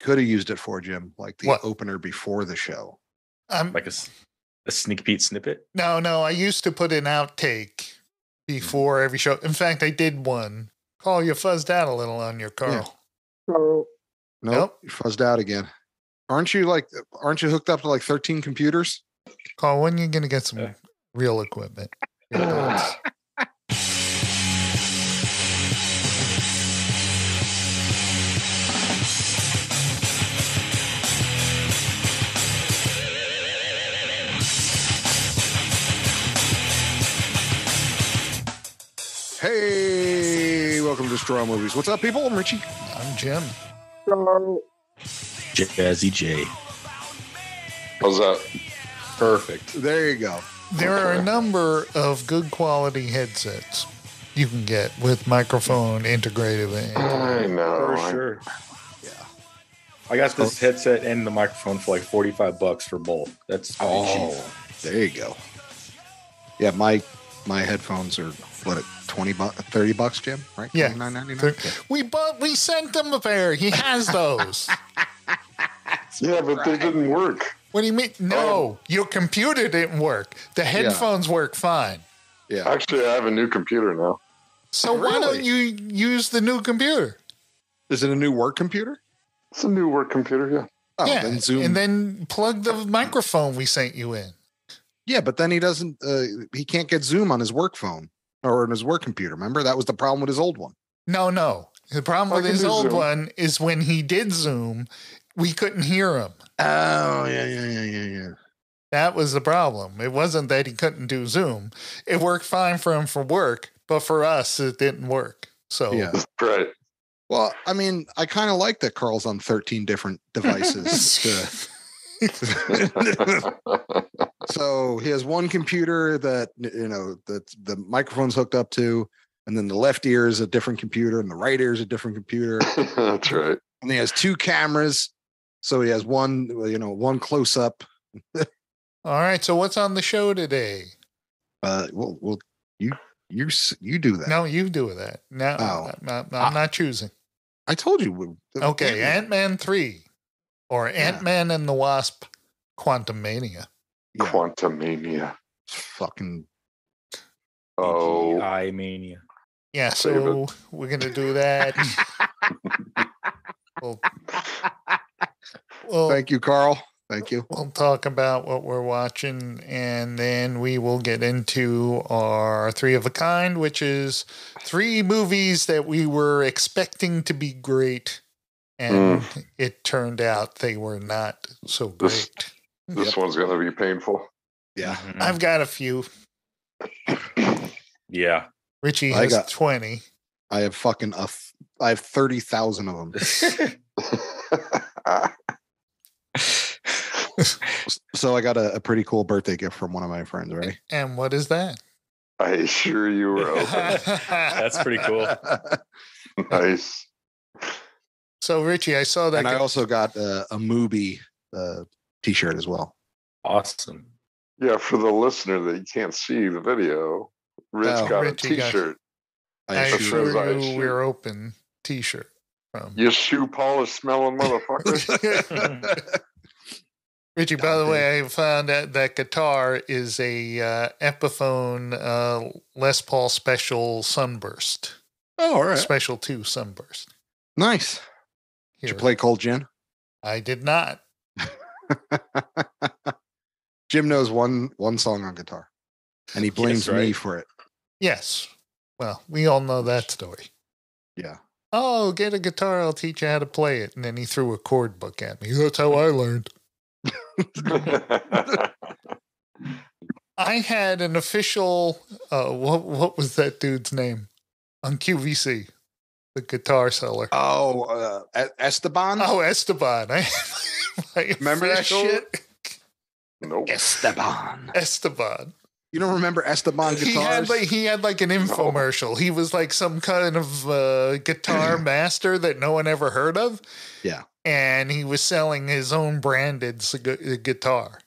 could have used it for, Jim, like the What? opener before the show. Like a sneak peek snippet? No, I used to put an outtake before every show. In fact, I did one. Carl, you fuzzed out a little on your Carl. Nope. You fuzzed out again. Aren't you hooked up to like 13 computers? Carl, when are you going to get some real equipment? Hey, welcome to Straw Movies. What's up, people? I'm Richie. I'm Jim. Jazzy J. How's that? Perfect. There you go. There are a number of good quality headsets you can get with microphone integrated in. I know. For sure. Yeah. I got this headset and the microphone for like $45 for both. That's cheap. There you go. Yeah, my headphones are what, $20, Jim? Right? Yeah. $29.99? We sent him a pair. He has those. Yeah, but they didn't work. What do you mean? No, your computer didn't work. The headphones work fine. Yeah. Actually, I have a new computer now. So why don't you use the new computer? Is it a new work computer? It's a new work computer, yeah. Oh, yeah, then Zoom. and then plug the microphone we sent you in. Yeah, but then he doesn't. He can't get Zoom on his work phone or on his work computer. Remember, that was the problem with his old one. No. The problem with his old one is when he did Zoom, we couldn't hear him. Oh, yeah. That was the problem. It wasn't that he couldn't do Zoom. It worked fine for him for work, but for us, it didn't work. So Yeah. That's right. Well, I mean, I kind of like that Carl's on 13 different devices. So he has one computer that, that the microphone's hooked up to, and then the left ear is a different computer, and the right ear is a different computer. That's right. And he has two cameras. So he has one close up. All right. So what's on the show today? Well, you do that. No, you do that. No, I'm not choosing. I told you. Okay, Ant-Man 3 or Ant-Man and the Wasp: Quantumania. Yeah. Quantumania. Fucking. Oh. I mania. Yeah, so we're gonna do that. Well, thank you, Carl. Thank you. We'll talk about what we're watching, and then we will get into our three of a kind, which is 3 movies that we were expecting to be great, and it turned out they were not so great. This one's going to be painful. Yeah. Mm-hmm. I've got a few. Yeah. Richie has 20. I have I have 30,000 of them. So I got a pretty cool birthday gift from one of my friends, right? And what is that? I assure you were open. That's pretty cool. Nice. So, Richie, I saw that. And I also got a Mubi t-shirt as well. Awesome. Yeah, for the listener that you can't see the video, Rich got Richie a t-shirt. I That assure says you we're open t-shirt from. You shoe polish smelling motherfucker. Richie, by the way, I found that guitar is a Epiphone Les Paul Special Sunburst. Oh, all right. Special 2 Sunburst. Nice. Did you play Cold Gin? I did not. Jim knows one song on guitar, and he blames me for it. Yes. Well, we all know that story. Yeah. Oh, get a guitar. I'll teach you how to play it. And then he threw a chord book at me. That's how I learned. I had an official, what was that dude's name on QVC? The guitar seller. Oh, Esteban? Oh, Esteban. Remember that shit? Nope. Esteban. You don't remember Esteban guitars? He had like an infomercial. He was like some kind of guitar master that no one ever heard of. Yeah. And he was selling his own branded guitar.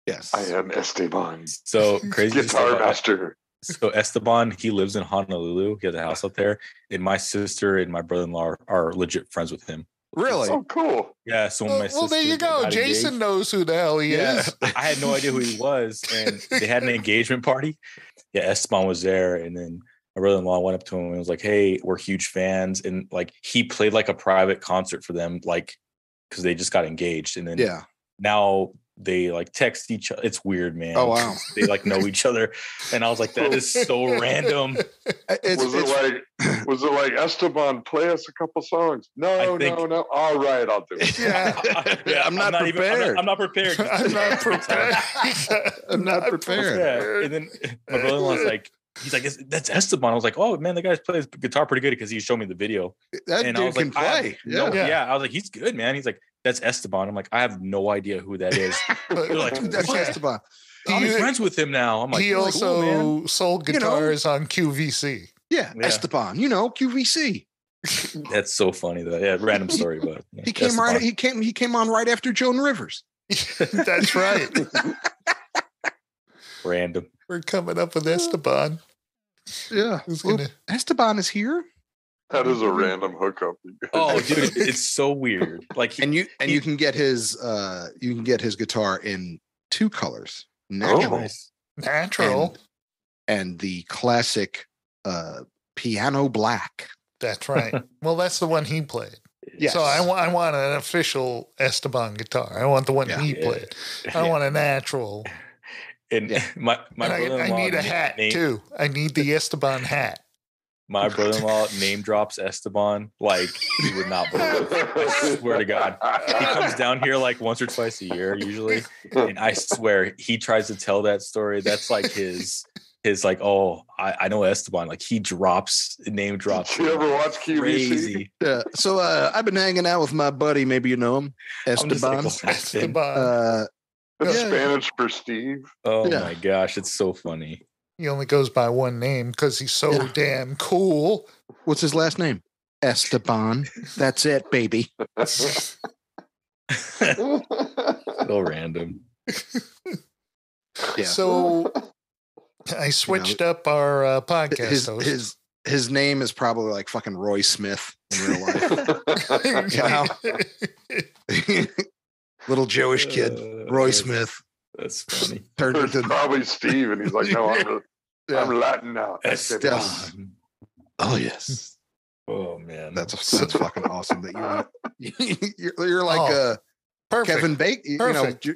Yes. I am Esteban. So crazy. Guitar master. So Esteban, he lives in Honolulu. He has a house up there. And my sister and my brother-in-law are legit friends with him. Really? Oh, cool. Yeah. So when my Well, there you sister go. got Jason engaged- knows who the hell he is. I had no idea who he was, and they had an engagement party. Yeah, Esteban was there, and then my brother-in-law went up to him and was like, "Hey, we're huge fans," and like he played like a private concert for them, like because they just got engaged, and then Yeah. now they like text each other. It's weird, man. Oh, wow. They like know each other, and I was like, "That is so random." Was it like Esteban, play us a couple songs? No. All right, I'll do it. Yeah. I'm not prepared. I'm not prepared. I'm not prepared. I'm not prepared. Yeah. And then my brother-in-law's like, he's like, that's Esteban. I was like, oh man, the guy plays guitar pretty good because he showed me the video. That and dude I was can like, play. Yeah. I was like, he's good, man. He's like, that's Esteban. I'm like, I have no idea who that is. They're like, That's "What? Esteban. I'm friends with him now. I'm like, he also cool, man." sold guitars on QVC. Yeah, Yeah. Esteban. QVC. That's so funny though. Yeah, random story, but yeah, He came Esteban. right. He came on right after Joan Rivers. That's right. Random. We're coming up with Esteban. Yeah. Who's gonna? Esteban is here. That is a random hookup. Oh, dude, it's so weird. Like, And you can get his guitar in two colors: natural nice. Natural. and the classic piano black. That's right. Well, that's the one he played. Yes. So I want an official Esteban guitar. I want the one he played. I want a natural. And my And I brother-in-law need a hat too. I need the Esteban hat. My brother-in-law name drops Esteban like you would not believe. I swear to God. He comes down here like once or twice a year usually. And I swear he tries to tell that story. That's like his like, oh, I know Esteban. Like he name drops. Did you ever watch QVC? Crazy. Yeah. So I've been hanging out with my buddy. Maybe you know him, I'm just, like, Esteban. laughing. Esteban. That's Yeah. Spanish for Steve. Oh Yeah. my gosh, it's so funny. He only goes by one name because he's so damn cool. What's his last name? Esteban. That's it, baby. So random. Yeah. So I switched up our podcast host. His name is probably like fucking Roy Smith in real life. Little Jewish kid, Roy Smith, That's funny. turned It's into probably Steve, and he's like, "No, I'm Latin now." Esteban. Oh yes, Oh man. that's fucking awesome. That you're like Perfect. Kevin Bacon. Perfect.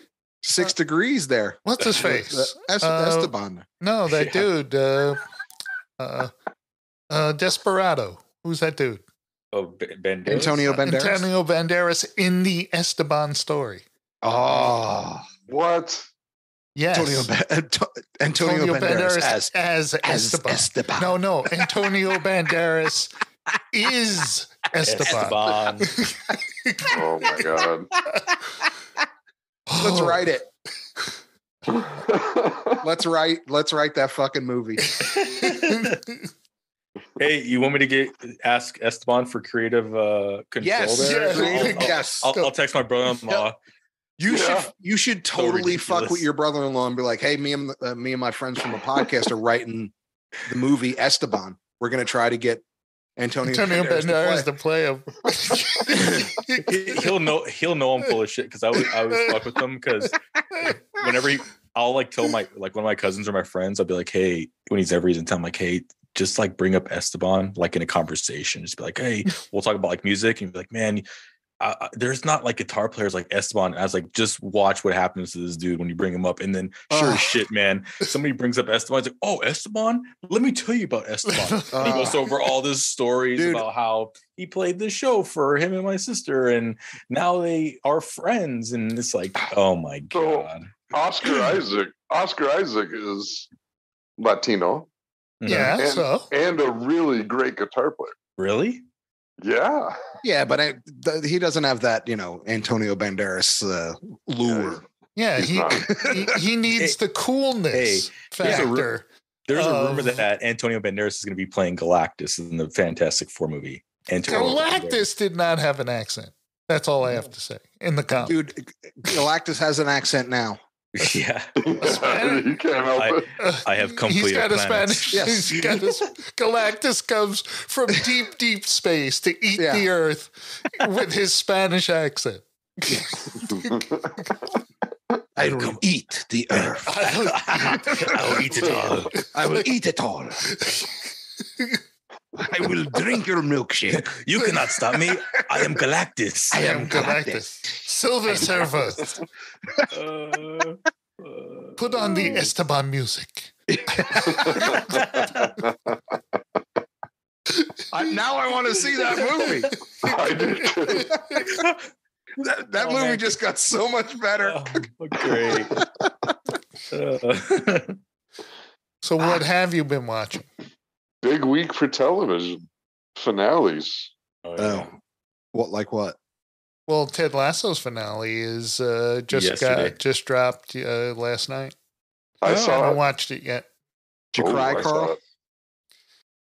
6 degrees there. What's his face? Esteban. No, that dude. Desperado. Who's that dude? Oh, Banderas? Antonio Banderas. Antonio Banderas in the Esteban story. Oh, What? Yes. Antonio Banderas as Esteban. Esteban. No. Antonio Banderas is Esteban. Esteban. Oh my god. Let's write it. Let's write that fucking movie. Hey, you want me to ask Esteban for creative control Yes, there? yes. I'll text my brother-in-law. You should totally fuck ridiculous. with your brother-in-law and be like, hey, me and my friends from the podcast are writing the movie Esteban. We're gonna try to get Antonio Banderas to play him. He'll know I'm full of shit because I always fuck with him because whenever I'll like tell one of my cousins or my friends, I'll be like, hey, whenever he's in town, I'm like, hey, just like bring up Esteban like in a conversation. Just be like, hey, we'll talk about like music, and be like, man, there's not like guitar players like Esteban. And I was like, just watch what happens to this dude when you bring him up. And then sure as shit, man, somebody brings up Esteban. It's like, oh, Esteban, let me tell you about Esteban. And he goes over all these stories about how he played the show for him and my sister, and now they are friends. And it's like, oh my god. Oscar Isaac is Latino. Yeah, and a really great guitar player. Really? Yeah. Yeah, but he doesn't have that, Antonio Banderas lure. Yeah, he needs the coolness factor. There's a rumor that Antonio Banderas is going to be playing Galactus in the Fantastic Four movie. Galactus did not have an accent. That's all I have to say in the comic. Dude, Galactus has an accent now. Yeah. You can't help it. I have complete He's got a planets. Spanish. Yes. He's got Galactus comes from deep, deep space to eat the Earth with his Spanish accent. I will eat the earth. I will eat it all. I will eat it all. I will drink your milkshake. You cannot stop me. I am Galactus. I am Galactus. Silver Surfer. Put on the Esteban music. Now I want to see that movie. I do too. That movie just got so much better. Oh, great. So what have you been watching? Big week for television. Finales. Oh, what? Like what? Well, Ted Lasso's finale is just dropped last night. I I saw haven't it. watched it yet. Did you cry, I saw Carl? it.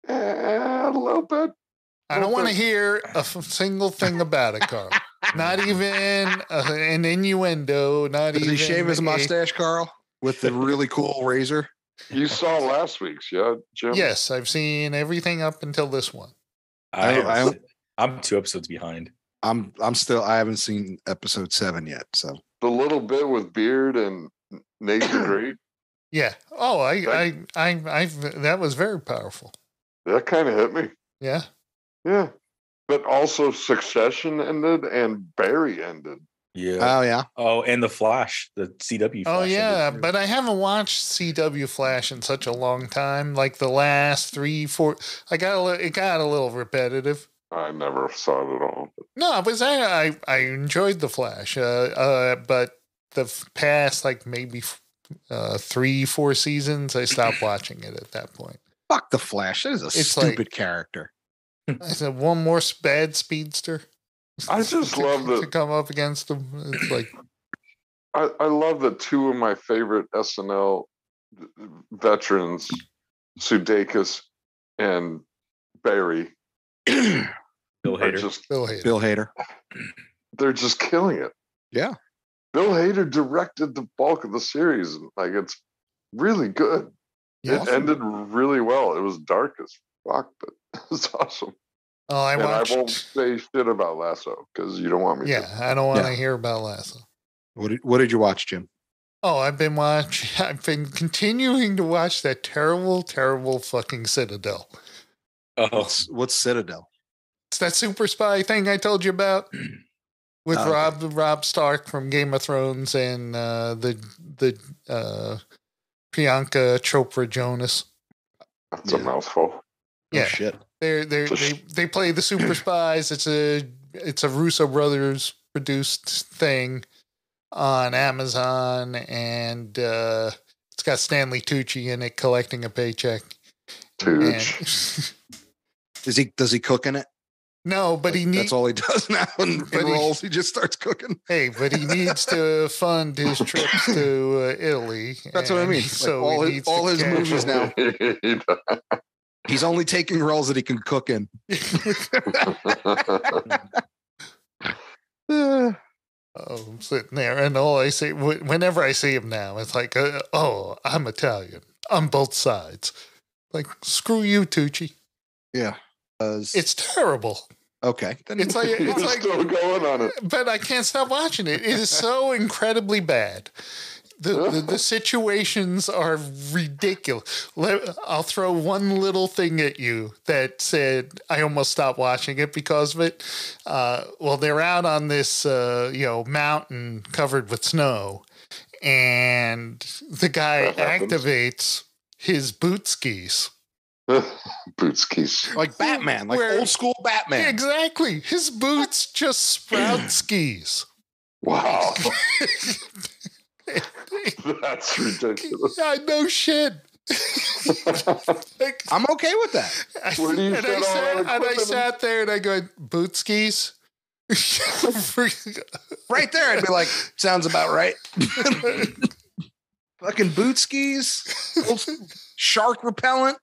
A little bit. I don't want to hear a single thing about it, Carl. Not even an innuendo. Not Did even. he shave his mustache, Carl, with the really cool razor? You saw last week's, yeah, Jim? Yes, I've seen everything up until this one. I'm 2 episodes behind. I'm still. I haven't seen episode 7 yet. So The little bit with Beard and Nathan Drake, Yeah. Oh, I that was very powerful. that kind of hit me. Yeah. Yeah. But also Succession ended and Barry ended. Yeah. oh yeah, Oh, and the Flash, the CW Flash. Oh yeah, ended too. but I haven't watched CW Flash in such a long time. Like the last 3-4, it got a little repetitive. I never saw it at all. No, it was I enjoyed the Flash. But the past like maybe 3-4 seasons, I stopped watching it at that point. fuck the Flash. That is a It's stupid character. I said one more bad speedster. I just love to that. come up against them. It's like I love that 2 of my favorite SNL veterans, Sudeikis and Barry, Bill are Hader. just Bill Hader. Bill Hader. they're just killing it. Yeah. Bill Hader directed the bulk of the series. Like, it's really good. Yeah. It ended really well. It was dark as fuck, but it was awesome. Oh, I And watched. I won't say shit about Lasso because you don't want me to. Yeah, I don't want to Yeah. hear about Lasso. What did you watch, Jim? Oh, I've been continuing to watch that terrible, terrible fucking Citadel. Oh, What's Citadel? It's that super spy thing I told you about with Oh, okay. Rob Stark from Game of Thrones and the Priyanka Chopra Jonas. That's a Yeah. mouthful. Yeah. Oh, shit. They play the super spies. It's a Russo brothers produced thing on Amazon, and it's got Stanley Tucci in it collecting a paycheck. Tooch. And, Does he cook in it? no, but he needs. That's all he does now in But he- roles. He just starts cooking. Hey, but he needs to fund his trips to Italy. That's what I and mean. So Like he needs all to his cash movies now, Yeah. he's only taking roles that he can cook in. Oh, I'm sitting there, and all I see whenever I see him now, it's like, oh, I'm Italian on both sides. Like, screw you, Tucci. Yeah. It's terrible. Okay. Then It's like You're it's like, still going on it. but I can't stop watching it. It is so incredibly bad. The situations are ridiculous. I'll throw one little thing at you that said I almost stopped watching it because of it. Well, they're out on this mountain covered with snow, and the guy That happens. activates his boot skis. Bootskis. like Batman, like Where- old school Batman. Exactly. His boots just sprout skis. Wow. That's ridiculous. I know shit. Like, I'm okay with that. Where do you and fit all that I equipment in? sat there and I go, boot skis? Right there, I'd be like, sounds about right. Fucking boot skis, old shark repellent.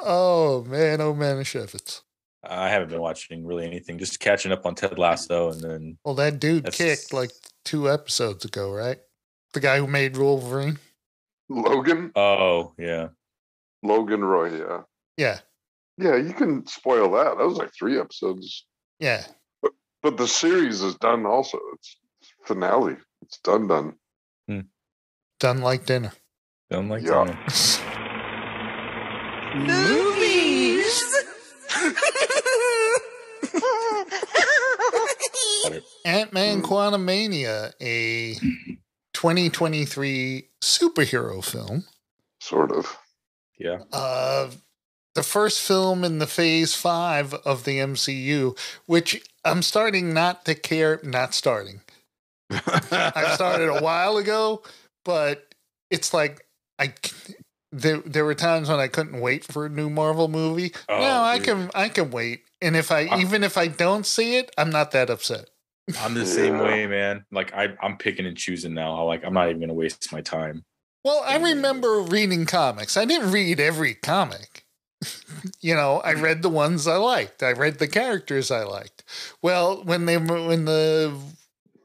oh, man, Sheffitz. I haven't been watching really anything. Just catching up on Ted Lasso, and then Well, that dude That's- kicked like 2 episodes ago, right? the guy who made Wolverine. Logan? Oh, yeah. Logan Roy, yeah. Yeah. Yeah, you can spoil that. That was like 3 episodes. Yeah. But the series is done also. It's finale. It's done. Done like dinner. Don't like Yeah. that. Movies. Ant-Man Quantumania, a 2023 superhero film. Sort of. Yeah. The first film in the Phase 5 of the MCU, which I'm starting not to care. Not starting. I started a while ago, but it's like there were times when I couldn't wait for a new Marvel movie. Oh, now dude. I can wait, and even if I don't see it, I'm not that upset. I'm the same way, man. Like I'm picking and choosing now. I'm not even gonna waste my time. Well, I remember reading comics. I didn't read every comic. I read the ones I liked. I read the characters I liked. Well, when the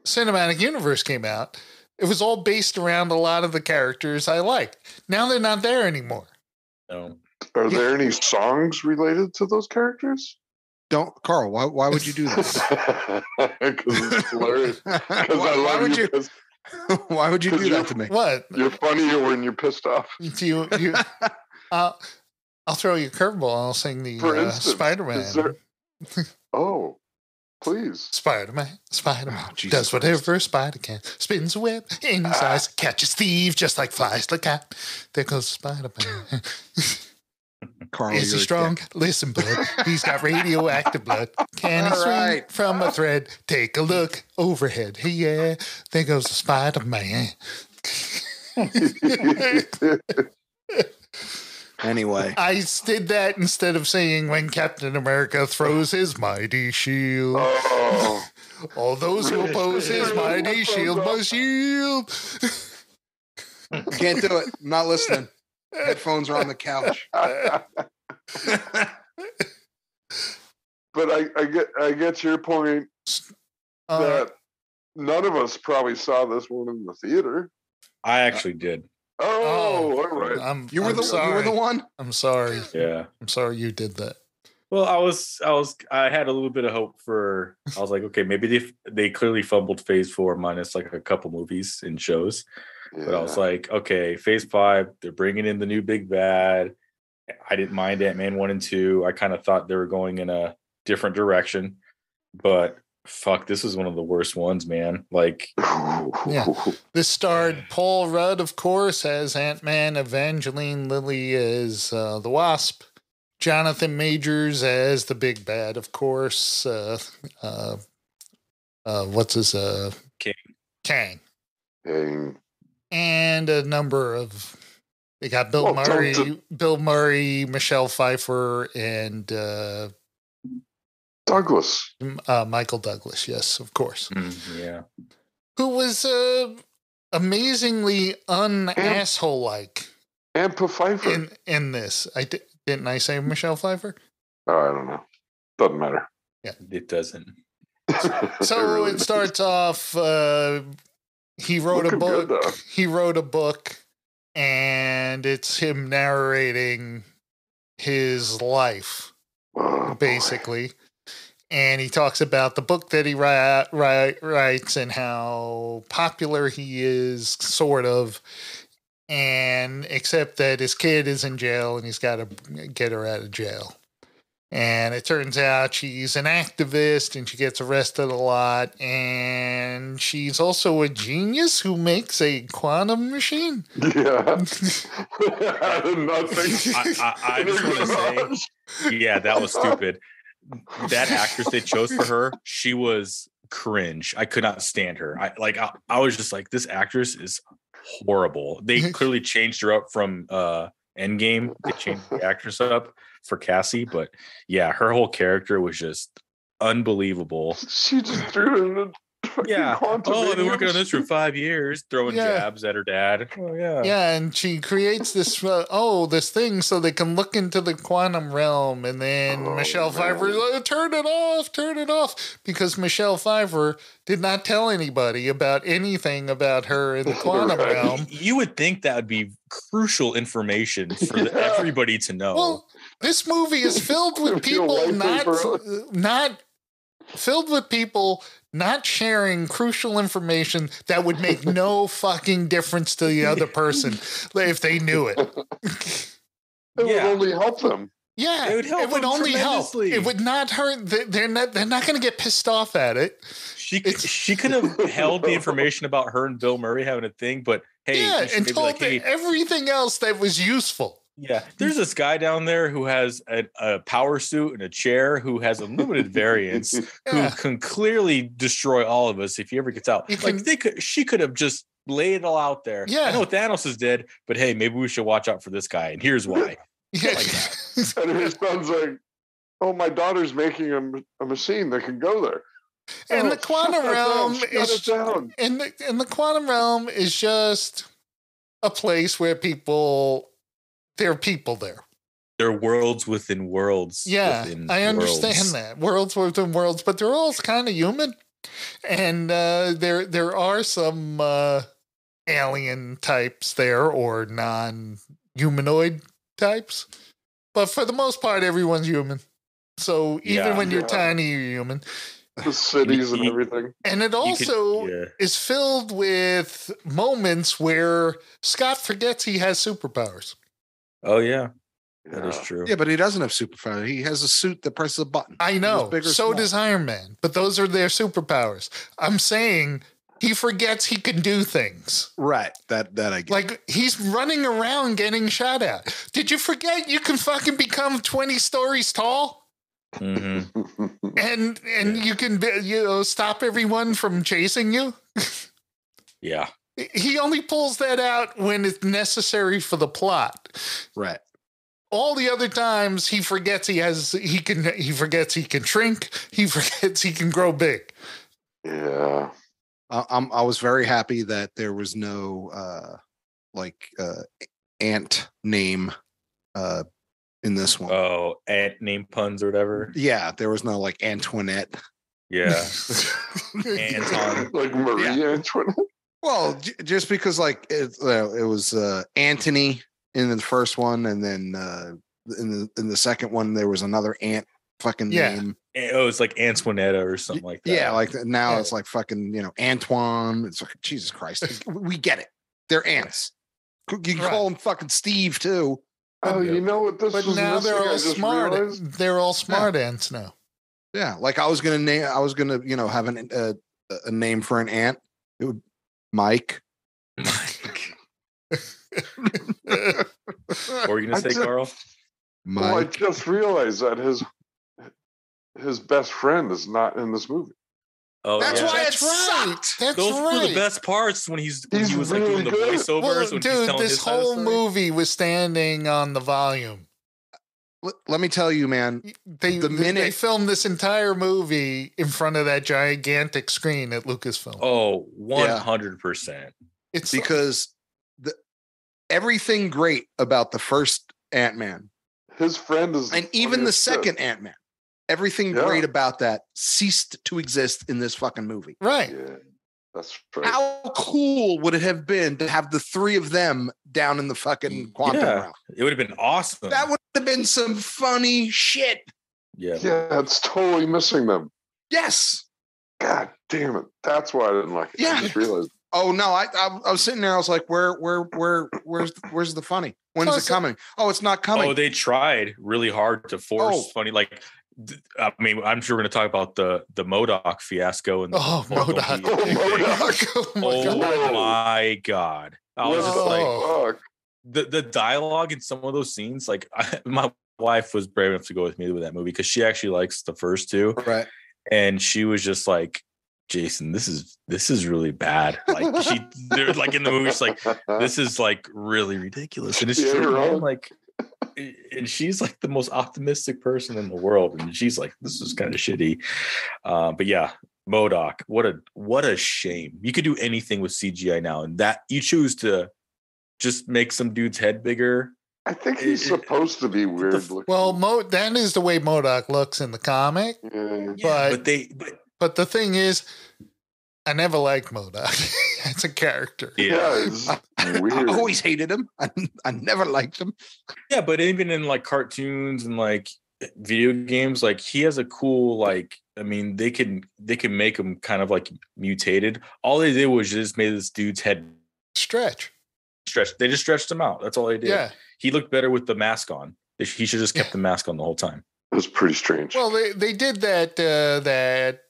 cinematic universe came out, it was all based around a lot of the characters I liked. Now they're not there anymore. No. Are there any songs related to those characters? Don't, Carl. Why would you do that? Because it's hilarious. Because I Why love would you. Why would you do that to me? What? You're funnier when you're pissed off. Do you I'll throw you a curveball. I'll sing the For instance, Spider-Man. is there- Oh, please. Spider-Man Oh, Jesus does whatever a spider can. Spins a web in his eyes, catches thieves just like flies like cat. There goes Spider-Man. Carl, Is he you're a strong? dick. Listen, bud. He's got radioactive blood. Can he All swing right. from a thread? Take a look overhead. Yeah, there goes the Spider-Man. Anyway, I did that instead of saying when Captain America throws his mighty shield. Oh, All those who oppose his mighty shield must yield. can't do it. I'm not listening. Headphones are on the couch. but I get your point that none of us probably saw this one in the theater. I actually did. Oh, all right. You were the one. I'm sorry. Yeah. I'm sorry you did that. Well, I had a little bit of hope for. I was like, okay, maybe they clearly fumbled Phase 4 minus like a couple movies and shows. But I was like, okay, Phase 5, they're bringing in the new big bad. I didn't mind Ant-Man 1 and 2. I kind of thought they were going in a different direction. But fuck, this is one of the worst ones, man. Like, Yeah. This starred Paul Rudd, of course, as Ant-Man, Evangeline Lilly as the Wasp, Jonathan Majors as the big bad, of course. What's his Kang. Dang. And a number of they got Bill Murray, Michelle Pfeiffer, and Douglas. Michael Douglas, yes, of course. yeah. Who was amazingly un-asshole like And Pfeiffer. in this. Didn't I say Michelle Pfeiffer? Oh, I don't know. Doesn't matter. It doesn't. So it starts off. He wrote a book. He wrote a book, and it's him narrating his life, basically. And he talks about the book that he writes and how popular he is, sort of. And except that his kid is in jail, and he's got to get her out of jail. And it turns out she's an activist and she gets arrested a lot. And she's also a genius who makes a quantum machine. Yeah. I did not think. I just want to say, yeah, that was stupid. That actress they chose for her, she was cringe. I could not stand her. I was just like, this actress is horrible. They clearly changed her up from Endgame. They changed the actress up for Cassie, but yeah, her whole character was just unbelievable. She just threw it in fucking Yeah. Oh, I've been working on Quantumania. this for 5 years, throwing Yeah. jabs at her dad. Oh yeah. Yeah, and she creates this this thing so they can look into the quantum realm, and then Oh, Michelle man. Pfeiffer, turn it off, because Michelle Pfeiffer did not tell anybody about anything about her in the quantum Right. realm. You would think that would be crucial information for Yeah. everybody to know. Well, this movie is filled with If you're a people white paper. not filled with people not sharing crucial information that would make no fucking difference to the other person if they knew it. It Yeah. would only help them. Yeah, It would help them only help. tremendously. It would not hurt. They're not going to get pissed off at it. She could have held the information about her and Bill Murray having a thing, but hey, Yeah, you should and maybe told like, hey, everything else that was useful. yeah, there's this guy down there who has a power suit and a chair who has unlimited variance, Yeah. who can clearly destroy all of us if he ever gets out. He Like she could have just laid it all out there. Yeah. I know Thanos is dead, but hey, maybe we should watch out for this guy, and here's why. Yeah. Like that. And his son's like, "Oh, my daughter's making a machine that can go there." And Oh, the quantum shut that realm down, shut is it down. and the quantum realm is just a place where there are people there. They're worlds within worlds. Yeah, within I understand worlds. that. Worlds within worlds, but they're all kind of human. And there are some alien types there, or non-humanoid types. But for the most part, everyone's human. So even Yeah. when you're Yeah. tiny, you're human. The cities and You- everything. And it also Yeah. is filled with moments where Scott forgets he has superpowers. Oh yeah, that is Yeah. true. Yeah, but he doesn't have superpower. He has a suit that presses a button. I know. big or So small. does Iron Man. But those are their superpowers. I'm saying he forgets he can do things. Right. That I get. Like he's running around getting shot at. Did you forget you can fucking become 20 stories tall? Mhm. And you can stop everyone from chasing you? Yeah. He only pulls that out when it's necessary for the plot. Right. All the other times he forgets he forgets he can shrink, he forgets he can grow big. Yeah. I was very happy that there was no ant name in this one. Oh, ant name puns or whatever. Yeah, there was no like Antoinette. Yeah. Anton. Like Marie Antoinette. Well, just because like it was Anthony in the first one, and then in the second one there was another ant fucking Yeah. name. Oh, it's like Antoinetta or something like that. Yeah, like now Yeah. it's like fucking Antoine. It's like Jesus Christ. We get it. They're ants. You can call them fucking Steve too. Oh, you know what this But was now missing? they're I all just smart. realized? They're all smart ants now. Yeah, like I was gonna have a name for an ant. It would Mike. What were you gonna I say, just- Carl? Well, I Mike. just realized that his best friend is not in this movie. Oh, That's yeah. why it That's right. sucked. That's Those right. were the best parts when he was like really doing the good. voiceovers Well, when he's dude, telling this his side of the whole story. movie was standing on the volume. Let me tell you, man. They The minute- they filmed this entire movie in front of that gigantic screen at Lucasfilm. Oh, 100%. It's Because everything great about the first Ant-Man His friend is, and even the funniest shit. second Ant-Man, everything Yeah. great about that ceased to exist in this fucking movie. right. Yeah, that's right. How cool would it have been to have the three of them down in the fucking quantum Yeah. realm? It would have been awesome. That would have been some funny shit. yeah. Yeah, it's totally missing them. Yes. God damn it! That's why I didn't like it. Yeah. I just realized. Oh no, I was sitting there. I was like, where's the funny? When's Plus, it coming? Oh, it's not coming. Oh, they tried really hard to force Oh. funny. Like, I mean, I'm sure we're going to talk about the MODOK fiasco and the Oh, Bumblebee MODOK. thing. Oh my Oh God. my God! I was just Oh. like, Fuck. the dialogue in some of those scenes. Like, my wife was brave enough to go with me with that movie because she actually likes the first two, Right. and she was just like, Jason, this is really bad. Like they're like in the movie, she's like, this is like really ridiculous. And it's Yeah, true, man. right. Like, and she's like the most optimistic person in the world. And she's like, this is kind of shitty. But yeah, MODOK. What a shame. You could do anything with CGI now, and that you choose to just make some dude's head bigger. I think he's supposed to be weird looking. Well, that is the way MODOK looks in the comic. Yeah. But the thing is, I never liked MODOK as a character. Yeah, it's weird. I always hated him. I never liked him. Yeah, but even in like cartoons and like video games, like he has a cool like. I mean, they can make him kind of like mutated. All they did was just made this dude's head stretch. They just stretched him out. That's all they did. Yeah, he looked better with the mask on. He should just kept the mask on the whole time. It was pretty strange. Well, they did that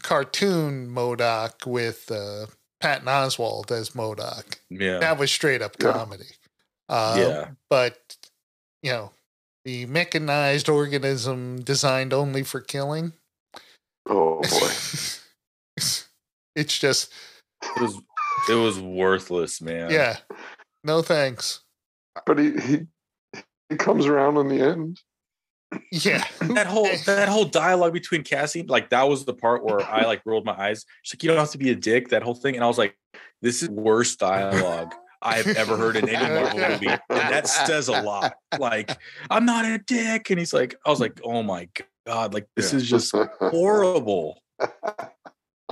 cartoon MODOK with Patton Oswalt as MODOK. Yeah, that was straight up comedy. But the mechanized organism designed only for killing. Oh boy, it's just it was worthless, man. Yeah, no thanks. But he comes around in the end. Yeah, that whole dialogue between Cassie, like that was the part where I like rolled my eyes. She's like, "You don't have to be a dick." That whole thing, and I was like, "This is worst dialogue I have ever heard in any Marvel movie," and that says a lot. Like, I'm not a dick, and he's like, I was like, "Oh my god, like this is just horrible."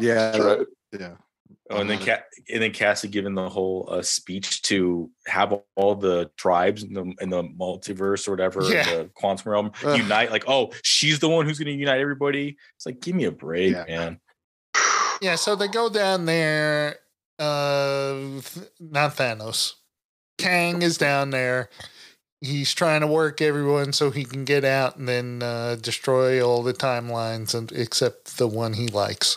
Yeah, that's right. Yeah. Oh, and then Cassie giving the whole speech to have all the tribes in the multiverse or whatever, the quantum realm unite. Like, oh, she's the one who's going to unite everybody. It's like, give me a break, man. Yeah, so they go down there. Not Thanos. Kang is down there. He's trying to work everyone so he can get out and then destroy all the timelines except the one he likes.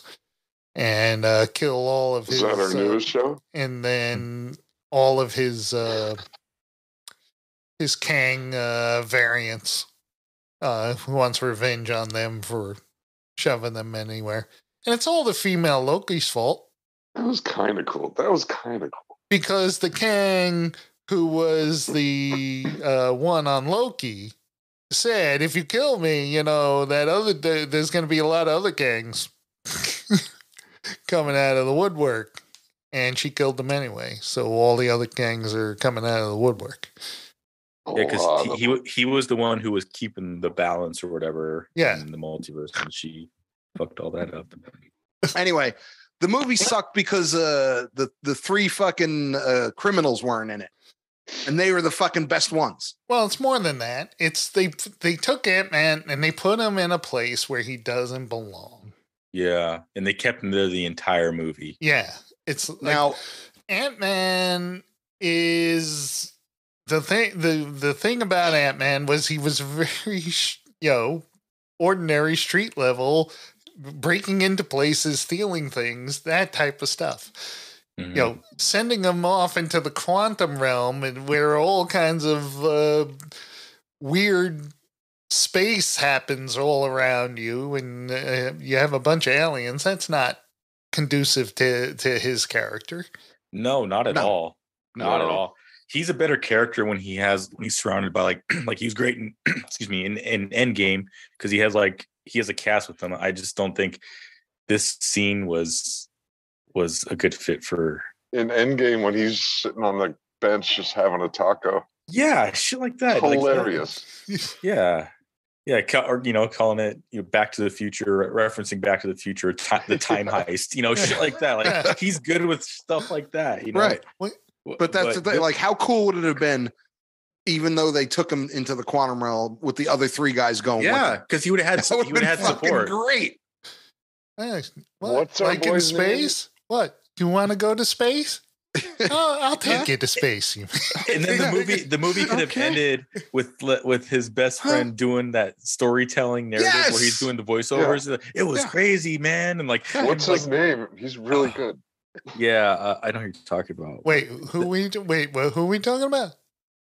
And kill all of his. Is that our news show? And then all of his Kang variants. Who wants revenge on them for shoving them anywhere? And it's all the female Loki's fault. That was kind of cool. Because the Kang who was the one on Loki said, "If you kill me, there's going to be a lot of other Kangs." Coming out of the woodwork, and she killed them anyway. So all the other gangs are coming out of the woodwork. Yeah, because he was the one who was keeping the balance or whatever in the multiverse, and she fucked all that up. Anyway, the movie sucked because the three fucking criminals weren't in it, and they were the fucking best ones. Well, it's more than that. It's they took Ant-Man and they put him in a place where he doesn't belong. Yeah, and they kept him there the entire movie. Yeah, it's like, now Ant-Man is the thing. The thing about Ant-Man was he was very ordinary street level, breaking into places, stealing things, that type of stuff. Mm-hmm. Sending him off into the quantum realm and where all kinds of weird space happens all around you, and you have a bunch of aliens. That's not conducive to his character. No, not at all. Not at all. He's a better character when he's surrounded by like he was great in in Endgame because he has a cast with him. I just don't think this scene was a good fit for in Endgame when he's sitting on the bench just having a taco. Yeah, shit like that. Hilarious. Yeah. Yeah, or calling it Back to the Future, referencing Back to the Future, the time heist, shit like that. Like he's good with stuff like that, Right. But that's the thing. Like, how cool would it have been, even though they took him into the quantum realm with the other three guys going? Yeah, because he would have had support. Great. What's like in space? Name? What? You want to go to space? Oh, I'll take you to space. And then the movie could have ended with his best friend doing that storytelling narrative where he's doing the voiceovers. Yeah. It was crazy, man. And what's his name? He's really good. Yeah, I know who you're talking about. Who are we talking about?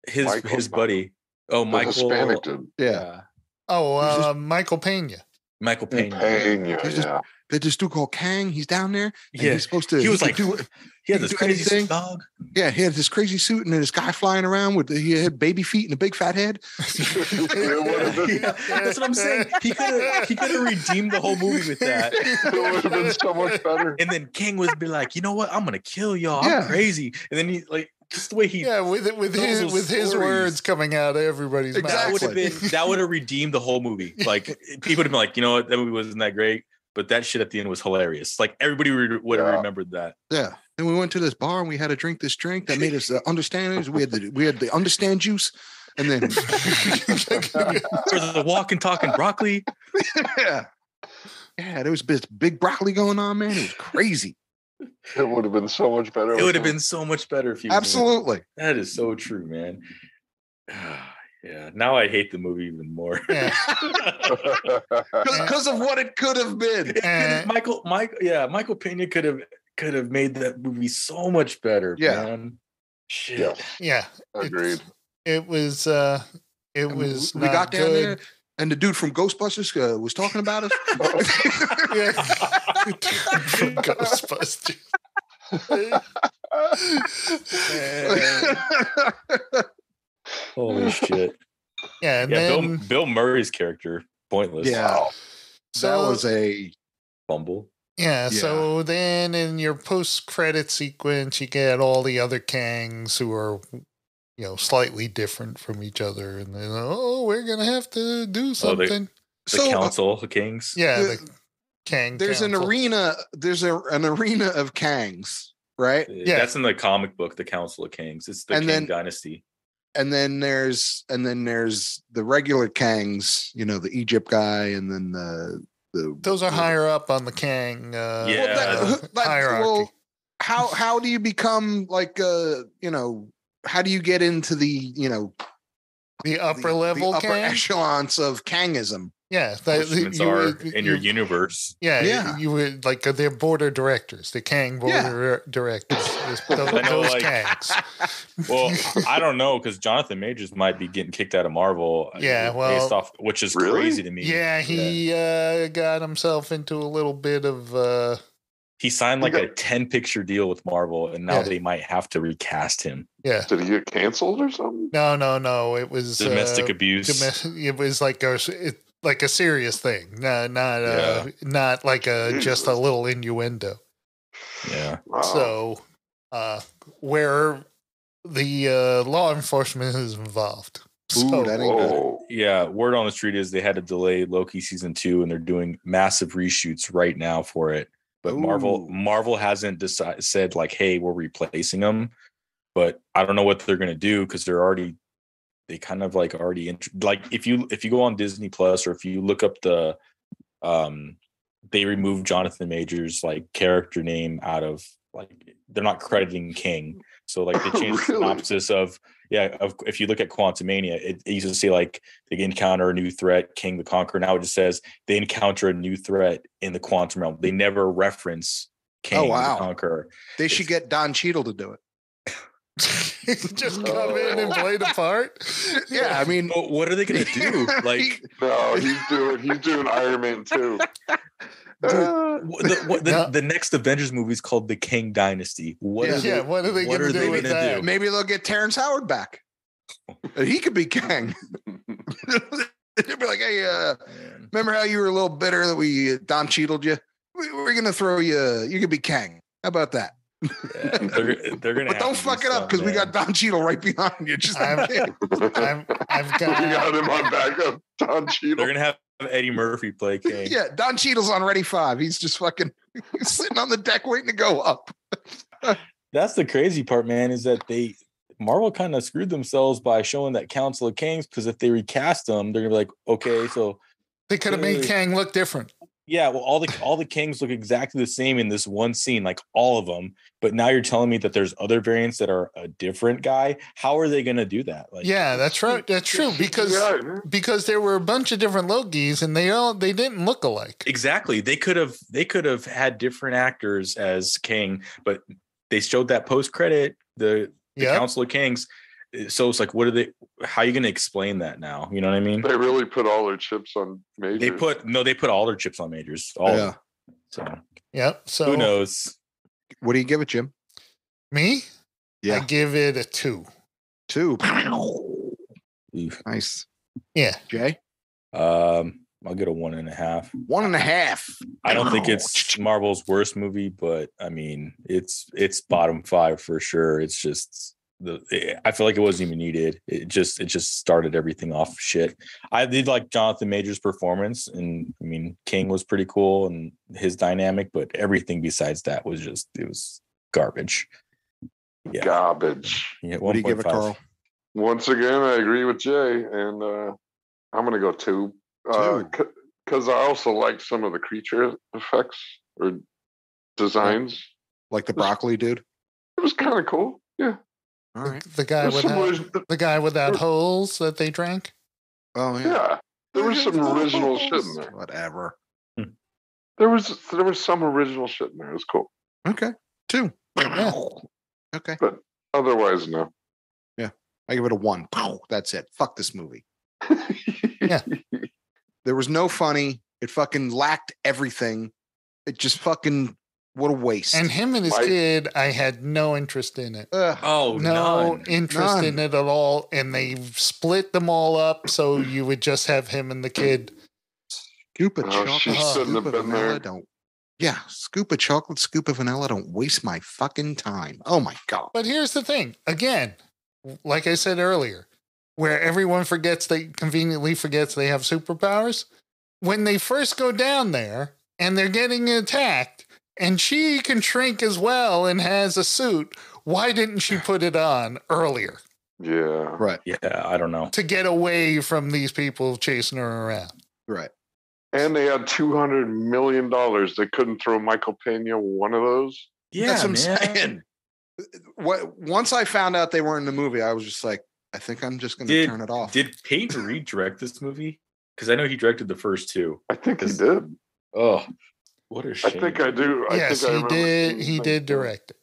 His buddy. Oh, Michael. Hispanic dude. Yeah. Oh, Michael Pena. Michael Pena. There's this dude called Kang. He's down there. And he's supposed to. He was like, he had this crazy thing. dog. Yeah, he had this crazy suit, and then this guy flying around he had baby feet and a big fat head. Yeah, that's what I'm saying. He could have redeemed the whole movie with that. It would have been so much better. And then King would be like, you know what? I'm gonna kill y'all. I'm crazy. And then he like just the way he with his words coming out of everybody's mouth. That would have redeemed the whole movie. Like people would have been like, you know what? That movie wasn't that great. But that shit at the end was hilarious. Like everybody would have remembered that. Yeah. Then we went to this bar and we had to drink this drink that made us understand. We had the understand juice, and then for the walk and talking broccoli. Yeah, there was this big broccoli going on, man. It was crazy. It would have been so much better. It would have been so much better if you. Absolutely. That is so true, man. Yeah, now I hate the movie even more because of what it could have been. Michael Pena could have made that movie so much better. Yeah, man. Shit. Yeah, agreed. It was. We got down there, and the dude from Ghostbusters was talking about us. From Ghostbusters. Holy shit. Yeah, and then Bill Murray's character, pointless. Yeah. Wow. So that was a fumble. Yeah, so then in your post-credit sequence, you get all the other Kangs who are, slightly different from each other, and then we're gonna have to do something. The Council of Kings. Yeah, the Kang. There's Council. an arena. There's an arena of Kangs, right? Yeah, that's in the comic book, the Council of Kings. It's the King Dynasty. And then there's the regular Kangs, the Egypt guy, and then those are higher up on the Kang hierarchy. Well, how do you become how do you get into the upper level, the upper Kang? echelons of Kangism? Yeah, in your universe. Yeah, you would they're board of directors, the Kang board of directors. Those Kangs. Well, I don't know because Jonathan Majors might be getting kicked out of Marvel. Yeah, based off, which is crazy to me. Yeah, he got himself into a little bit of. He signed a 10-picture deal with Marvel, and now they might have to recast him. Yeah. Did he get canceled or something? No. It was domestic abuse. It was like a serious thing, not like just a little innuendo. Yeah. Wow. So, where the law enforcement is involved. Ooh, that ain't good. Yeah, word on the street is they had to delay Loki season 2, and they're doing massive reshoots right now for it. But Marvel hasn't said hey, we're replacing them. But I don't know what they're gonna do because they kind of if you go on Disney Plus or if you look up they removed Jonathan Majors character name out of they're not crediting King. So they changed the synopsis of if you look at Quantumania, it used to say they encounter a new threat, King the Conqueror. Now it just says they encounter a new threat in the quantum realm. They never reference King the Conqueror. They should get Don Cheadle to do it. Just come in and play the part. Yeah, I mean, what are they gonna do? No, he's doing Iron Man 2. The next Avengers movie is called The King Dynasty. What are they going to do with that? Maybe they'll get Terrence Howard back. He could be Kang. They'll be like, hey, remember how you were a little bitter that we Don Cheadled you? We're going to throw you. You could be Kang. How about that? Yeah, they're gonna. But don't fuck it up because we got Don Cheadle right behind you. I've got him on backup. Don Cheadle. They're gonna have Eddie Murphy play King. Yeah, Don Cheadle's on Ready 5. He's just fucking sitting on the deck waiting to go up. That's the crazy part, man. Is that Marvel kind of screwed themselves by showing that Council of Kings because if they recast them, they're gonna be like, okay, so they could have made Kang look different. Yeah, well, all the Kings look exactly the same in this one scene, all of them. But now you're telling me that there's other variants that are a different guy. How are they going to do that? Yeah, that's right. That's true because there were a bunch of different Lokis and they didn't look alike. Exactly. They could have had different actors as King, but they showed that post credit the Council of Kings. So it's like, how are you going to explain that now? You know what I mean? They really put all their chips on majors. They put all their chips on majors. All of them. So Yep. So who knows? What do you give it, Jim? Me? Yeah. I give it a 2. 2. Oof. Nice. Yeah. Jay? I'll get a 1.5. 1.5. I don't think it's Marvel's worst movie, but I mean, it's bottom 5 for sure. It's just I feel like it wasn't even needed. It just started everything off shit. I did like Jonathan Majors' performance, and I mean, King was pretty cool and his dynamic, but everything besides that was it was garbage. Yeah. Garbage. Yeah, What do you give it, Carl? Once again, I agree with Jay, and I'm going to go 2. Because I also like some of the creature effects or designs. Like the broccoli dude? It was kind of cool. Yeah. All right. The guy without holes that they drank? Oh, yeah. Yeah. There was some original shit in there. Whatever. There was some original shit in there. It was cool. Okay. 2. Yeah. Okay. But otherwise, no. Yeah. I give it a 1. That's it. Fuck this movie. Yeah. There was no funny. It fucking lacked everything. It just fucking, what a waste. And him and his kid, I had no interest in it. Oh, no none. interest in it at all. And they split them all up so you would just have him and the kid. Scoop of chocolate, she shouldn't scoop have of been vanilla. there. Don't. Yeah, scoop of chocolate, scoop of vanilla. Don't waste my fucking time. Oh my God. But here's the thing. Again, like I said earlier, where everyone conveniently forgets they have superpowers. When they first go down there and they're getting attacked and she can shrink as well and has a suit, why didn't she put it on earlier? Yeah. Right. Yeah, I don't know. To get away from these people chasing her around. Right. And they had $200 million. They couldn't throw Michael Pena one of those. Yeah, That's what I'm man. saying. Once I found out they weren't in the movie, I was just like, I think I'm just going to turn it off. Did Peyton Reed direct this movie? Because I know he directed the first 2. I think he did. Oh, what a shame. I think I do. Yes, he did. He did direct it.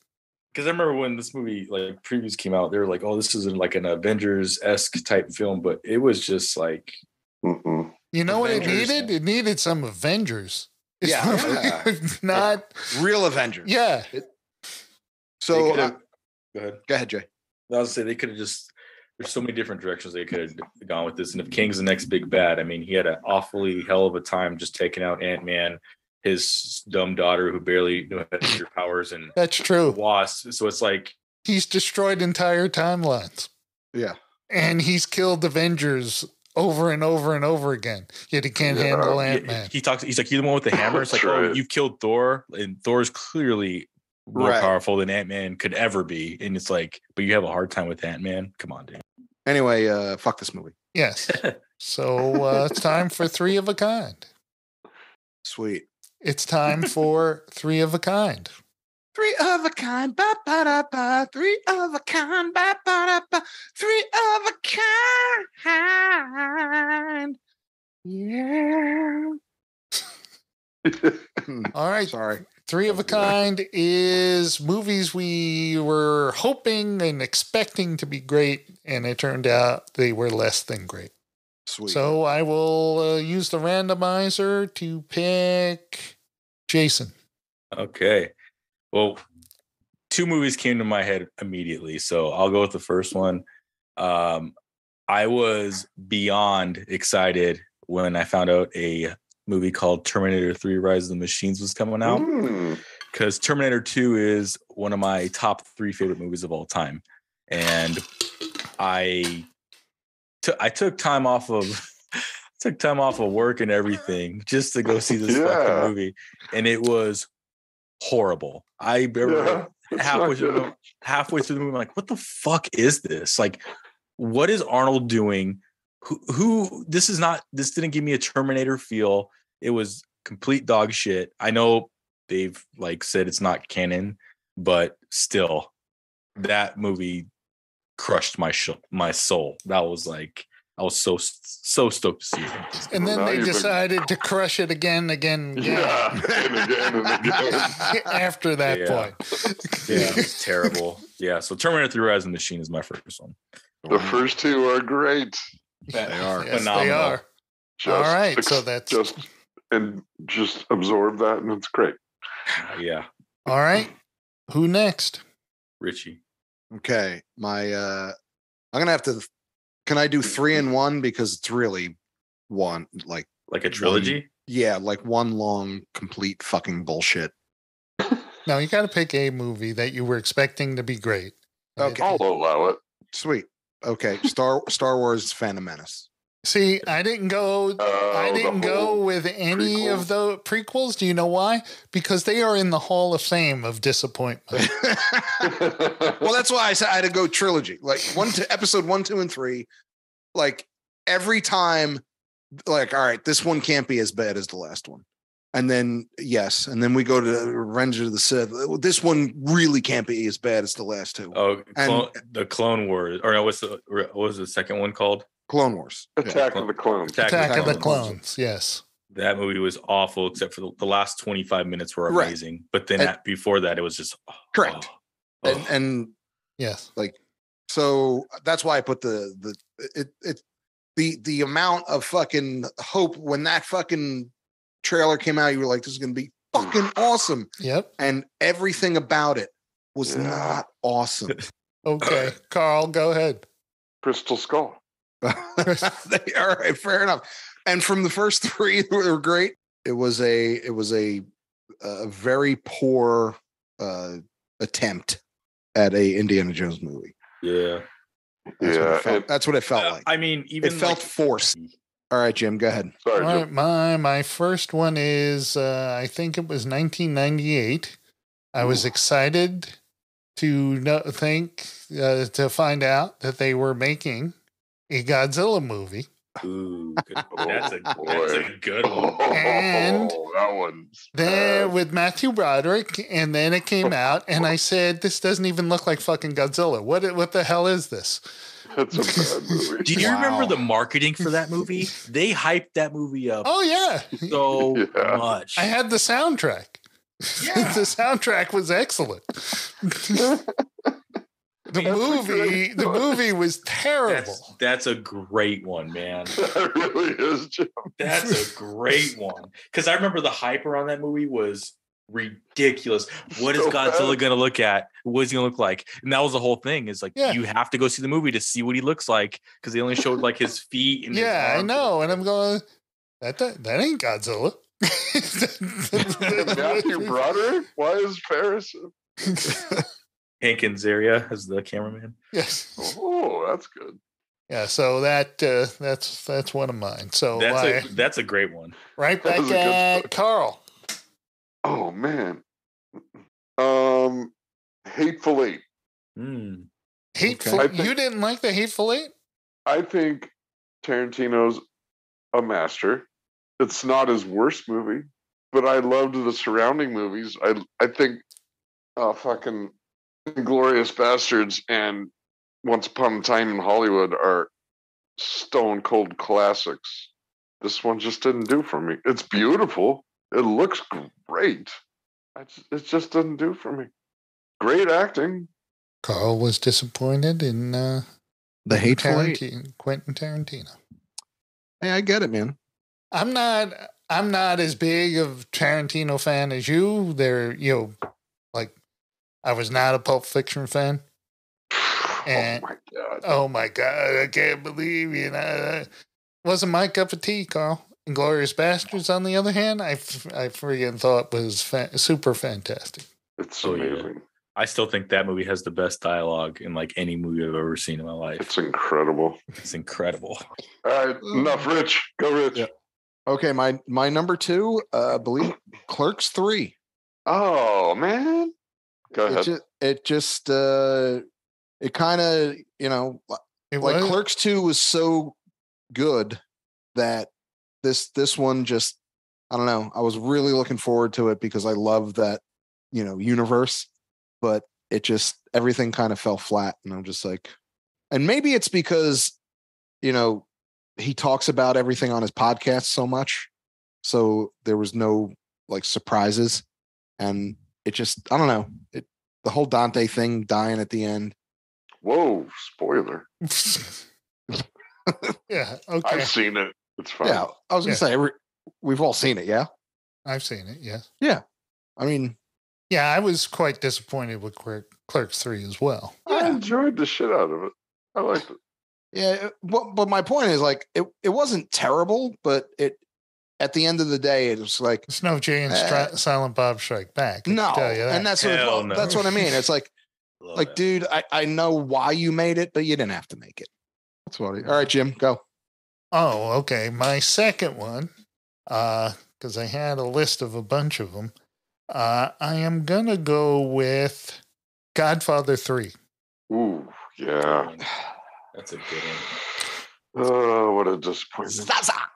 Because I remember when this movie, like, previews came out, they were like, oh, this is like an Avengers-esque type film, but it was just like... Mm-mm. You know Avengers, what it needed? It needed some Avengers. Yeah. Not... Real Avengers. Yeah. So, go ahead. Go ahead, Jay. I was say they could have just... There's so many different directions they could have gone with this. And if King's the next big bad, I mean, he had an awfully hell of a time just taking out Ant-Man, his dumb daughter who barely knew how to use her powers, and That's true. Wasp. So it's like... He's destroyed entire timelines. Yeah. And he's killed Avengers over and over and over again. Yet he can't handle Ant-Man. He talks. He's like, you're the one with the hammer. It's like, oh, you've killed Thor, and Thor's clearly more powerful than Ant-Man could ever be. And it's like, but you have a hard time with Ant-Man. Come on, dude. Anyway, fuck this movie. Yes. So it's time for 3 of a kind. Sweet. It's time for 3 of a kind. 3 of a kind, ba ba da ba. 3 of a kind, ba ba da ba. 3 of a kind. Yeah. All right. Sorry. 3 of a kind is movies we were hoping and expecting to be great, and it turned out they were less than great. Sweet. So I will use the randomizer to pick Jason. Okay. Well, 2 movies came to my head immediately, so I'll go with the first one. I was beyond excited when I found out a movie called Terminator 3 Rise of the Machines was coming out, because Terminator 2 is one of my top 3 favorite movies of all time. And I took time off of work and everything just to go see this fucking movie. And it was horrible. I remember halfway through the movie, I'm like, what the fuck is this? Like, what is Arnold doing? Who this didn't give me a Terminator feel. It was complete dog shit. I know they've like said it's not canon, but still, that movie crushed my soul. That was like, I was so stoked to see it. And then they decided to crush it again. Yeah, and again. After that point. Yeah, it was terrible. Yeah, so Terminator 3 Rise of the Machine is my first one. The first two are great. They are. Yes, phenomenal. they are. All right, so that's just absorb that, and it's great. Yeah, all right. Who next? Richie. Okay, I'm gonna have to. Can I do 3 in 1 because it's really one like a trilogy? Yeah, like one long complete fucking bullshit. No, you got to pick a movie that you were expecting to be great. Okay, I'll allow it. Sweet. Okay, Star Wars Phantom Menace. See, I didn't go. I didn't go with any of the prequels. Do you know why? Because they are in the Hall of Fame of disappointment. Well, that's why I said I had to go trilogy. Like episode 1, 2, and 3. Like every time, like, all right, this one can't be as bad as the last one. And then and then we go to Revenge of the Sith. This one really can't be as bad as the last two. Oh, the Clone Wars, or no? What was the second one called? Clone Wars. Attack of the Clones. Attack of the Clones. Yes, that movie was awful, except for the last 25 minutes were amazing. Right. But then before that, it was just correct. And yes, like so that's why I put the amount of fucking hope when that fucking trailer came out. You were like, this is going to be fucking awesome. Yep. And everything about it was not awesome. Okay, Carl, go ahead. Crystal Skull. All right, fair enough. And from the first 3, they were great. It was a very poor attempt at a Indiana Jones movie. Yeah. That's what it felt like. I mean, even it felt forced. All right, Jim, go ahead. Sorry, Jim. My first one is I think it was 1998. I was excited to find out that they were making a Godzilla movie. Ooh, that's a good one. And that one's then with Matthew Broderick, and then it came out, and I said, "This doesn't even look like fucking Godzilla. What the hell is this?" That's a bad movie. Do you remember the marketing for that movie? They hyped that movie up. Oh yeah, so much. I had the soundtrack. Yeah. The soundtrack was excellent. The movie was terrible. That's a great one, man. That really is, Jim. That's a great one. Because I remember the hype around that movie was ridiculous. What is Godzilla going to look at? What is he going to look like? And that was the whole thing. Is like you have to go see the movie to see what he looks like because they only showed like his feet. And his I know. And I'm going, that ain't Godzilla. Matthew Broderick? Why is Paris? Hank Azaria as the cameraman. Yes. Oh, that's good. Yeah, so that's one of mine. So that's a great one. Right back at Carl. Oh man. Hateful Eight. Hateful. Okay. You didn't like the Hateful Eight? I think Tarantino's a master. It's not his worst movie, but I loved the surrounding movies. I think fucking Inglourious Bastards and Once Upon a Time in Hollywood are stone cold classics. This one just didn't do for me. It's beautiful. It looks great. It just doesn't do for me. Great acting. Carl was disappointed in the Hateful Eight. Quentin Tarantino. Hey, I get it, man. I'm not as big of Tarantino fan as you. I was not a Pulp Fiction fan. And, oh my God, I can't believe wasn't my cup of tea, Carl. Inglourious Bastards, on the other hand, I freaking thought was super fantastic. It's amazing. Yeah. I still think that movie has the best dialogue in like any movie I've ever seen in my life. It's incredible. It's incredible. All right, enough, Rich. Go, Rich. Yeah. Okay, my number 2, believe Clerks 3. Oh man, go ahead. It kind of Clerks 2 was so good that this one just, I don't know. I was really looking forward to it because I love that universe, but it just everything kind of fell flat, and I'm just like, and maybe it's because he talks about everything on his podcast so much, so there was no like surprises, and it just, I don't know, the whole Dante thing dying at the end. Whoa, spoiler. Yeah. Okay. I've seen it. It's fine. Yeah, I was gonna say we've all seen it. Yeah. I've seen it. Yes. Yeah. I mean, Yeah, I was quite disappointed with Clerks 3 as well. I enjoyed the shit out of it. I liked it. yeah. But my point is, like, it wasn't terrible, but it at the end of the day, it was like It's no Jay and Silent Bob Strike Back. I can no, tell you that. and that's Hell no. that's what I mean. It's like, Love that. dude, I know why you made it, but you didn't have to make it. That's what. All right, Jim, go. Oh, okay. My second one, because I had a list of a bunch of them. I am gonna go with Godfather 3. Ooh, yeah. That's a good one. Oh, what a disappointment.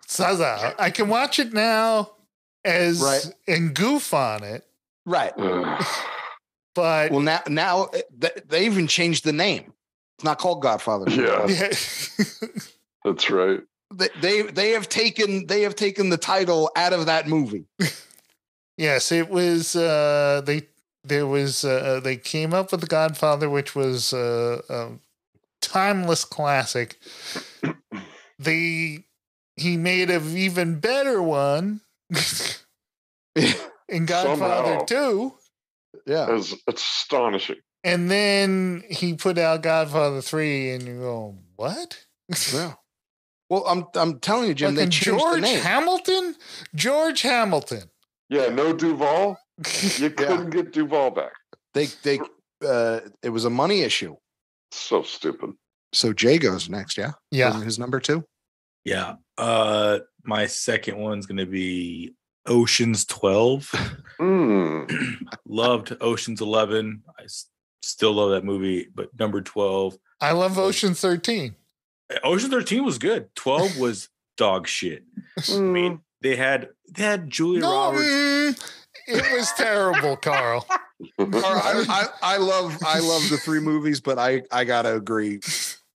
Zaza. I can watch it now as Right. and goof on it, Right. Ugh. but Well, now they even changed the name. It's not called Godfather. Yeah, yeah. that's right. They have taken the title out of that movie. Yes, it was. They came up with The Godfather, which was a timeless classic. He made an even better one in Godfather Somehow. 2, Yeah. It's astonishing. and then he put out Godfather 3, and you go, what? Yeah. Well, I'm telling you, Jim, they Fucking changed the George name. Hamilton? George Hamilton. Yeah, no Duval. You couldn't get Duval back. It was a money issue. So stupid. So Jay goes next, yeah? Yeah. His number 2? Yeah. My second one's gonna be Ocean's 12. Loved Ocean's 11. I still love that movie, but number 12. I love Ocean 13. Ocean 13 was good. 12 was dog shit. I mean, they had Julia Roberts. It was terrible, Carl. I love the 3 movies, but I gotta agree.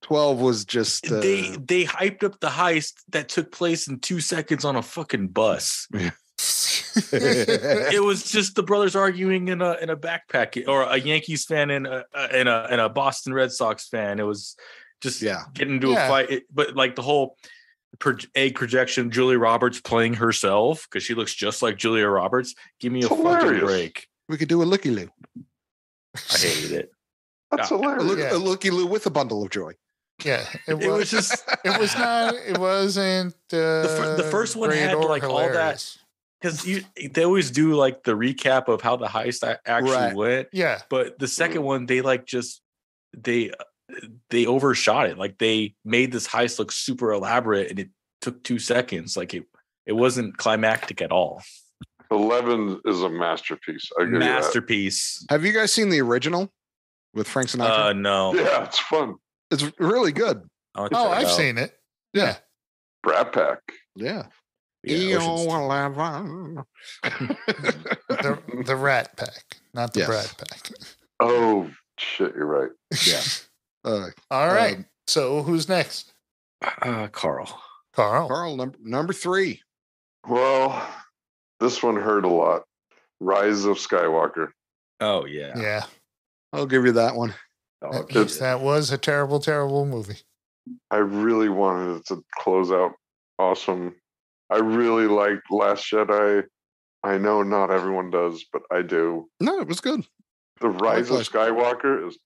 12 was just They hyped up the heist that took place in 2 seconds on a fucking bus. It was just the brothers arguing in a backpack, or a Yankees fan and a Boston Red Sox fan. It was just getting into a fight. But like the whole egg projection, Julia Roberts playing herself because she looks just like Julia Roberts. Give me a fucking break. We could do a looky loo. I hated it. That's hilarious. A looky loo with a bundle of joy. Yeah, It was just it was not. It wasn't. The first one great had or like hilarious. all that because they always do like the recap of how the heist actually went. Yeah, But the second one, they like just they overshot it. Like they made this heist look super elaborate, and it took 2 seconds. Like it wasn't climactic at all. 11 is a masterpiece. I give you that. Masterpiece. Have you guys seen the original with Frank Sinatra? No. Yeah, it's fun. It's really good. I've seen it. Yeah. Brat Pack. Yeah. Yeah, EO11. The Rat Pack, not the Yes. Brat Pack. Oh shit, you're right. Yeah. All right. So who's next? Carl. Carl. Number 3. Well, this one hurt a lot. Rise of Skywalker. Oh yeah. Yeah. I'll give you that one. That was a terrible, terrible movie. I really wanted it to close out awesome. I really liked Last Jedi. I know not everyone does, but I do. No, it was good. The Rise of Skywalker is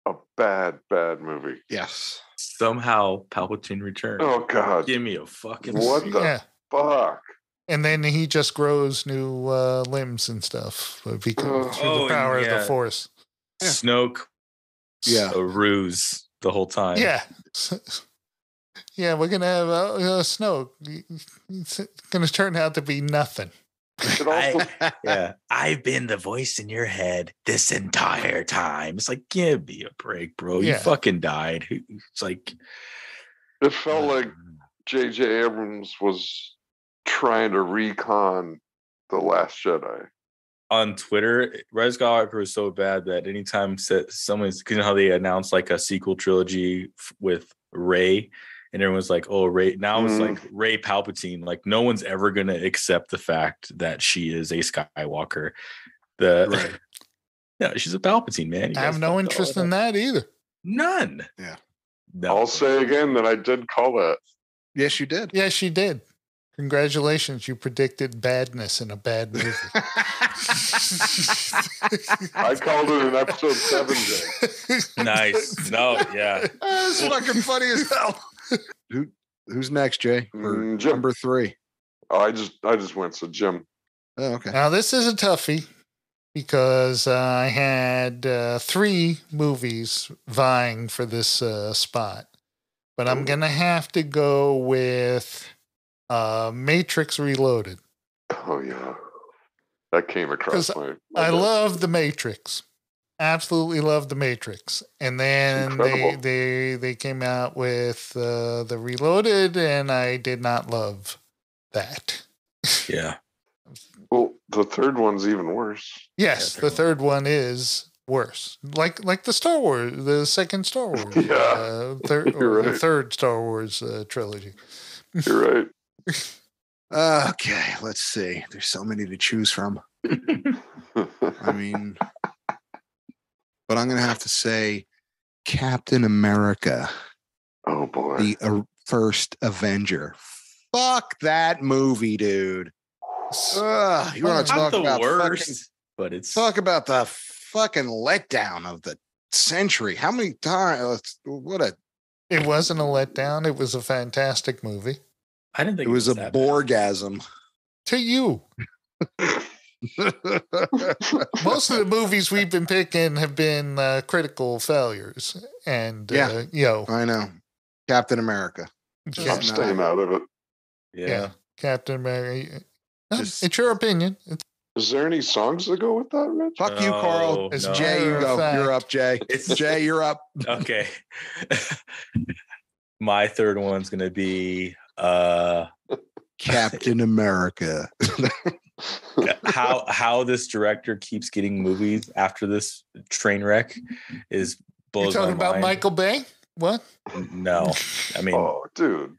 a bad, bad movie. Yes. Somehow Palpatine returned. Oh God. Give me a fucking What the fuck? And then he just grows new limbs and stuff because through the power of the Force. Snoke. Yeah. A ruse the whole time. Yeah. Yeah, we're going to have Snoke. It's going to turn out to be nothing. I've been the voice in your head this entire time. It's like, give me a break, bro. You fucking died. It's like it felt like J.J. Abrams was trying to recon The Last Jedi. On Twitter, Rise of Skywalker was so bad that anytime someone's, you know how they announced like a sequel trilogy with Rey, and everyone's like, oh, Rey. Now it's like Rey Palpatine. Like no one's ever going to accept the fact that she is a Skywalker. Yeah, she's a Palpatine, man. I have no interest in that either. None. Yeah. No. I'll say again that I did call that. Yes, you did. Yes, you did. Congratulations. You predicted badness in a bad movie. I called it in episode 7, Jay. Nice. No, yeah. That's fucking funny as hell. Who's next, Jay? For Jim. number 3. Oh, I just went to Jim. Oh, okay. Now, this is a toughie because I had 3 movies vying for this spot. But I'm going to have to go with Matrix Reloaded. Oh, yeah. That came across my I desk. love The Matrix. Absolutely love The Matrix. And then Incredible. they came out with the Reloaded, and I did not love that. Yeah. Well, the third one's even worse. Yes, the third one is worse. Like the Star Wars, the second Star Wars, Yeah, third you're or the right. third Star Wars trilogy. You're right. Okay, let's see. There's so many to choose from. I mean, but I'm going to have to say Captain America, Oh, boy. the first Avenger. Fuck that movie, dude. You want to Not talk the about worst, but it's talk about the fucking letdown of the century. How many times? It wasn't a letdown. It was a fantastic movie. I didn't think It was a that bad. Borgasm. To you, most of the movies we've been picking have been critical failures, and Yeah. I know. Captain America. I'm staying out of it. yeah, Captain America. Just- It's your opinion. Is there any songs that go with that, Rich? Fuck you, Carl. As no. Jay, you matter of go. fact- You're up, Jay. It's- Jay, you're up. Okay. My third one's gonna be Captain America. how this director keeps getting movies after this train wreck is You're blows my talking about mind. Michael Bay? What? No, I mean Oh, dude.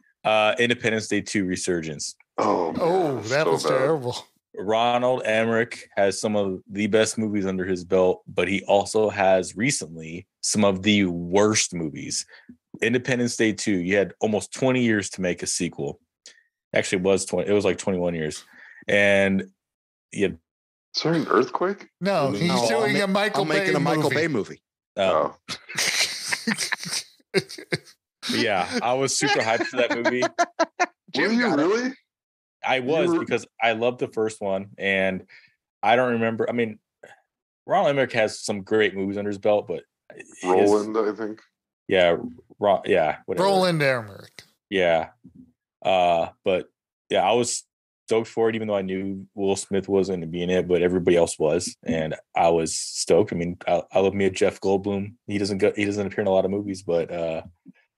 Independence Day 2 Resurgence. Oh, man, Oh, that so was bad. terrible. Ronald Emmerich has some of the best movies under his belt, but he also has recently some of the worst movies. Independence Day 2, you had almost 20 years to make a sequel. Actually, it was like 21 years. And you Is there an earthquake? No, he's No, doing a Michael I'm Bay making a Michael movie. Bay movie. Oh. yeah, I was super hyped for that movie. Were you got it. really? I was were- because I loved the first one, and I don't remember. I mean, Ronald Emmerich has some great movies under his belt, but Roland, I think. yeah, whatever. Roland Emmerich. Yeah, but yeah, I was stoked for it, even though I knew Will Smith wasn't to be in it, but everybody else was, and I was stoked. I mean, I love me a Jeff Goldblum. He doesn't appear in a lot of movies, but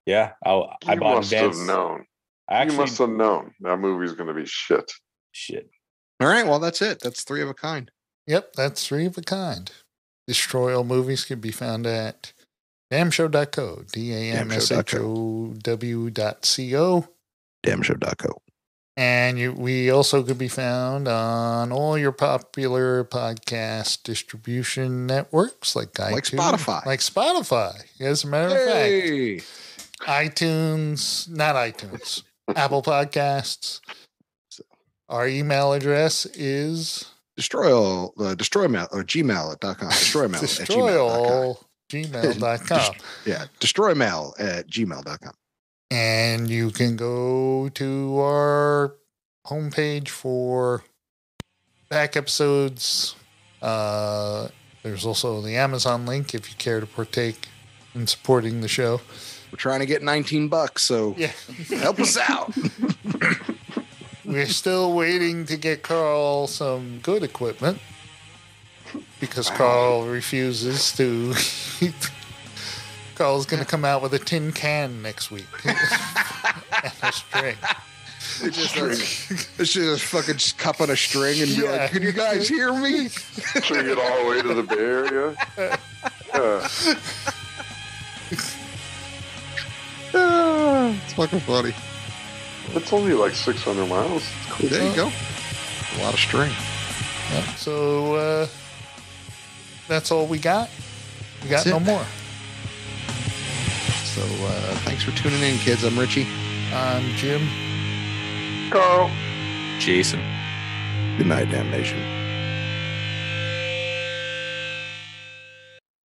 yeah, I You bought must have advance. known. I You actually must have known that movie's going to be shit. shit. All right. Well, that's it. That's 3 of a kind. Yep, that's 3 of a kind. Destroy All movies can be found at damshow.co. DAMSHOW.co. Damshow.co. And we also could be found on all your popular podcast distribution networks like iTunes. Like Spotify. Like Spotify. As a matter of fact. Hey. iTunes, not iTunes, Apple Podcasts. Our email address is Destroy mail or gmail.com. Destroy mail at gmail.com. destroyall@gmail.com. Yeah. Destroy mail at gmail.com. And you can go to our homepage for back episodes. There's also the Amazon link if you care to partake in supporting the show. We're trying to get $19, so Yeah. help us out. We're still waiting to get Carl some good equipment because Carl refuses to. Carl's going to come out with a tin can next week and a string. It's just fucking cupping a string and be Yeah. like, can you guys hear me? Bring it all the way to the Bay Area. It's fucking funny. It's only like 600 miles. It's cool. There you go. A lot of string. Yep, so that's all we got. We got That's no it. more. So thanks for tuning in, kids. I'm Richie. I'm Jim. Carl. Jason. Good night, damnation.